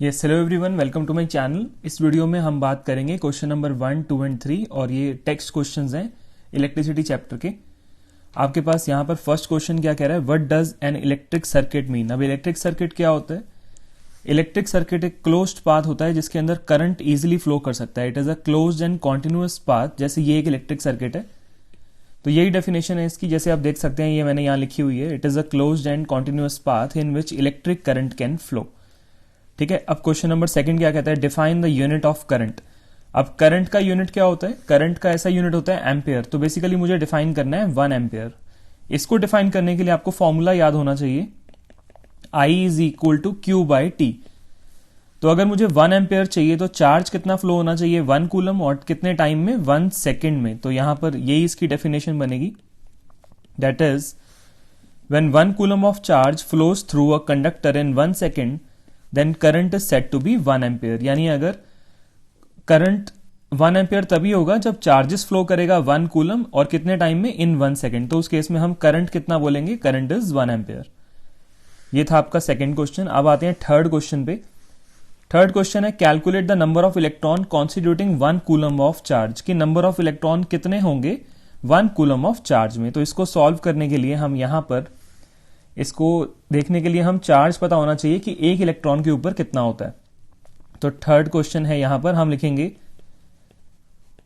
Yes hello everyone, welcome to my channel. इस video में हम बात करेंगे क्वेश्चन नंबर 1, 2 एंड 3 और ये टेक्स्ट क्वेश्चंस हैं इलेक्ट्रिसिटी चैप्टर के। आपके पास यहाँ पर फर्स्ट क्वेश्चन क्या कह रहा है, what does an electric circuit mean. अब इलेक्ट्रिक सर्किट क्या होता है? इलेक्ट्रिक सर्किट एक क्लोज्ड पाथ होता है जिसके अंदर करंट इजिली फ्लो कर सकता है। It is a closed end continuous path. जैसे ये एक इलेक्ट्रिक सर्किट है तो यही डेफिनेशन है इसकी। जैसे आप देख सकते हैं, ये मैंने यहाँ लिखी हुई है, it is a closed end continuous path in which electric current can flow. ठीक है। अब क्वेश्चन नंबर सेकंड क्या कहता है, define the unit of current. अब करंट का यूनिट क्या होता है? करंट का ऐसा यूनिट होता है एम्पेयर। तो बेसिकली मुझे डिफाइन करना है 1 एम्पेयर। इसको डिफाइन करने के लिए आपको फॉर्मूला याद होना चाहिए, I is equal to q by t. तो अगर मुझे 1 एम्पेयर चाहिए तो चार्ज कितना फ्लो होना चाहिए? 1 कूलम। और कितने टाइम में? 1 सेकेंड में। तो यहां पर यही इसकी डेफिनेशन बनेगी, that is when 1 coulomb of charge flows through a conductor in 1 second then current is said to be 1 ampere. यानी अगर करंट 1 एम्पेयर तभी होगा जब चार्जेस फ्लो करेगा 1 कूलम और कितने टाइम में? इन 1 सेकेंड। तो उस केस में हम करंट कितना बोलेंगे? Current is 1 ampere. ये था आपका सेकेंड क्वेश्चन। अब आते हैं थर्ड क्वेश्चन पे। थर्ड क्वेश्चन है, calculate the number of electron constituting 1 coulomb of charge. कि नंबर ऑफ इलेक्ट्रॉन कितने होंगे 1 कूलम ऑफ चार्ज में। तो इसको सॉल्व करने के लिए हम यहां पर इसको देखने के लिए हम चार्ज पता होना चाहिए कि एक इलेक्ट्रॉन के ऊपर कितना होता है। तो थर्ड क्वेश्चन है, यहां पर हम लिखेंगे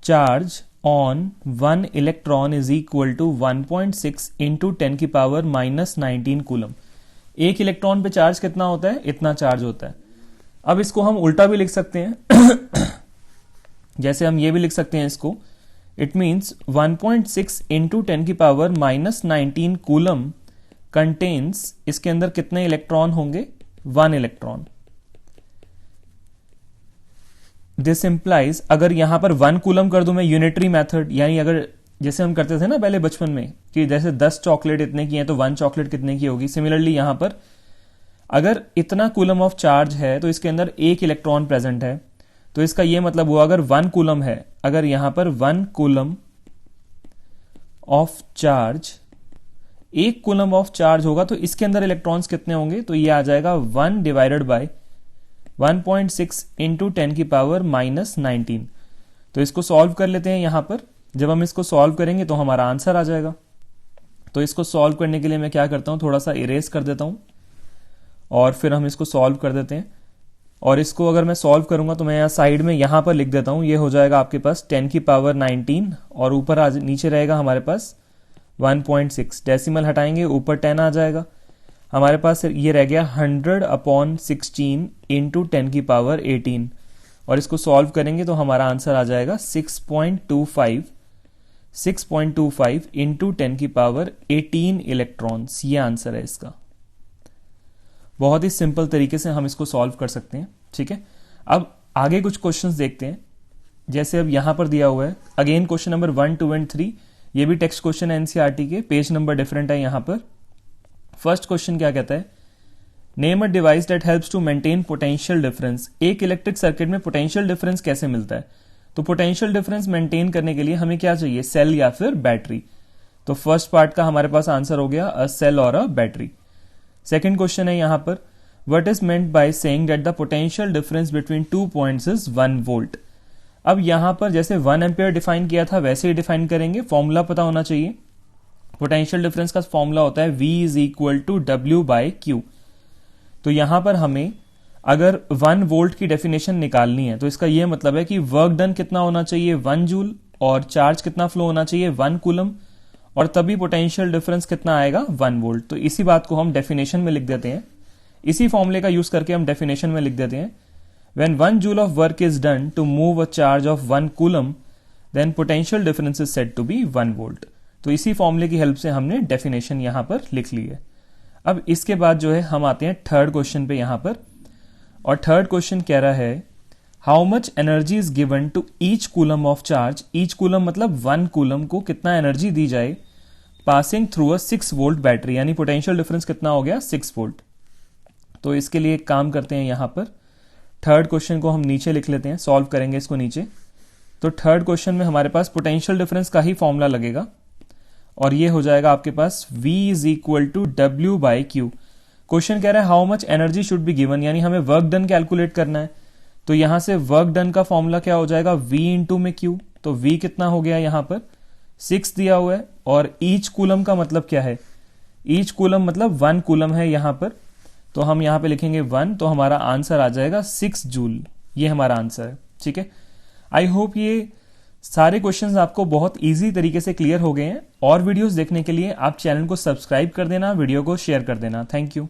charge on 1 electron is equal to 1.6 into 10 की पावर -19 कूलम। एक इलेक्ट्रॉन पे चार्ज कितना होता है? इतना चार्ज होता है। अब इसको हम उल्टा भी लिख सकते हैं जैसे हम ये भी लिख सकते हैं इसको, इट मीन्स 1.6 इंटू 10 की पावर -19 कूलम कंटेन्स, इसके अंदर कितने इलेक्ट्रॉन होंगे? 1 इलेक्ट्रॉन। दिस इंप्लाइज, अगर यहां पर 1 कूलम कर दूं मैं यूनिटरी मेथड, यानी अगर जैसे हम करते थे ना पहले बचपन में कि जैसे 10 चॉकलेट इतने की है तो 1 चॉकलेट कितने की होगी, सिमिलरली यहां पर अगर इतना कूलम ऑफ चार्ज है तो इसके अंदर एक इलेक्ट्रॉन प्रेजेंट है। तो इसका यह मतलब हुआ, अगर 1 कूलम है, अगर यहां पर 1 कूलम ऑफ चार्ज, एक कूलम ऑफ चार्ज होगा तो इसके अंदर इलेक्ट्रॉन्स कितने होंगे? तो ये आ जाएगा 1 डिवाइडेड बाय 1.6 इंटू 10 की पावर -19। तो इसको सॉल्व कर लेते हैं। यहां पर जब हम इसको सॉल्व करेंगे तो हमारा आंसर आ जाएगा। तो इसको सॉल्व करने के लिए मैं क्या करता हूं, थोड़ा सा इरेज कर देता हूं और फिर हम इसको सॉल्व कर देते हैं। और इसको अगर मैं सॉल्व करूंगा तो मैं यहाँ साइड में यहां पर लिख देता हूं, ये हो जाएगा आपके पास 10 की पावर 19 और ऊपर नीचे रहेगा हमारे पास 1.6। डेसिमल हटाएंगे, ऊपर 10 आ जाएगा। हमारे पास ये रह गया 100/16 इंटू 10 की पावर 18 और इसको सॉल्व करेंगे तो हमारा आंसर आ जाएगा 6.25 इंटू 10 की पावर 18 इलेक्ट्रॉन्स। ये आंसर है इसका। बहुत ही सिंपल तरीके से हम इसको सॉल्व कर सकते हैं। ठीक है। अब आगे कुछ क्वेश्चंस देखते हैं। जैसे अब यहां पर दिया हुआ है अगेन क्वेश्चन नंबर 1, 2 एंड 3। ये भी टेक्स्ट क्वेश्चन है एनसीईआरटी के, पेज नंबर डिफरेंट है यहां पर। फर्स्ट क्वेश्चन क्या कहता है, name a device that helps to maintain potential difference. एक इलेक्ट्रिक सर्किट में पोटेंशियल डिफरेंस कैसे मिलता है? तो पोटेंशियल डिफरेंस मेंटेन करने के लिए हमें क्या चाहिए, सेल या फिर बैटरी। तो फर्स्ट पार्ट का हमारे पास आंसर हो गया अ सेल और अ बैटरी। सेकेंड क्वेश्चन है यहां पर, what is meant by saying that the potential difference between 2 points is 1 volt. अब यहां पर जैसे 1 एम्पेयर डिफाइन किया था वैसे ही डिफाइन करेंगे। फॉर्मूला पता होना चाहिए। पोटेंशियल डिफरेंस का फॉर्मूला होता है V is equal to W by q. तो यहां पर हमें अगर 1 वोल्ट की डेफिनेशन निकालनी है तो इसका यह मतलब है कि वर्क डन कितना होना चाहिए 1 जूल और चार्ज कितना फ्लो होना चाहिए 1 कूलम और तभी पोटेंशियल डिफरेंस कितना आएगा 1 वोल्ट। तो इसी बात को हम डेफिनेशन में लिख देते हैं। इसी फॉर्मूले का यूज करके हम डेफिनेशन में लिख देते हैं, when 1 joule of work is done to move a charge of 1 coulomb then potential difference is said to be 1 volt. तो इसी फॉर्मूले की हेल्प से हमने डेफिनेशन यहां पर लिख ली है। अब इसके बाद जो है हम आते हैं थर्ड क्वेश्चन पे यहां पर, और थर्ड क्वेश्चन कह रहा है how much energy is given to each coulomb of charge. Each coulomb मतलब 1 कूलम को कितना एनर्जी दी जाए passing through a 6 volt battery, यानी पोटेंशियल डिफरेंस कितना हो गया 6 वोल्ट। तो इसके लिए एक काम करते हैं, यहां पर थर्ड क्वेश्चन को हम नीचे लिख लेते हैं, सॉल्व करेंगे इसको नीचे। तो थर्ड क्वेश्चन में हमारे पास पोटेंशियल डिफरेंस का ही फॉर्मूला लगेगा और ये हो जाएगा आपके पास V is equal to W by q. Question कह रहा है how much energy should be given, यानी हमें वर्क डन कैलकुलेट करना है। तो यहां से वर्क डन का फॉर्मूला क्या हो जाएगा, V इंटू में Q। तो V कितना हो गया यहां पर 6 दिया हुआ है, और ईच कूलम का मतलब क्या है, ईच कूलम मतलब 1 कूलम है यहां पर। तो हम यहां पे लिखेंगे 1, तो हमारा आंसर आ जाएगा 6 जूल। ये हमारा आंसर है। ठीक है, आई होप ये सारे क्वेश्चंस आपको बहुत इजी तरीके से क्लियर हो गए हैं। और वीडियोस देखने के लिए आप चैनल को सब्सक्राइब कर देना, वीडियो को शेयर कर देना। Thank you.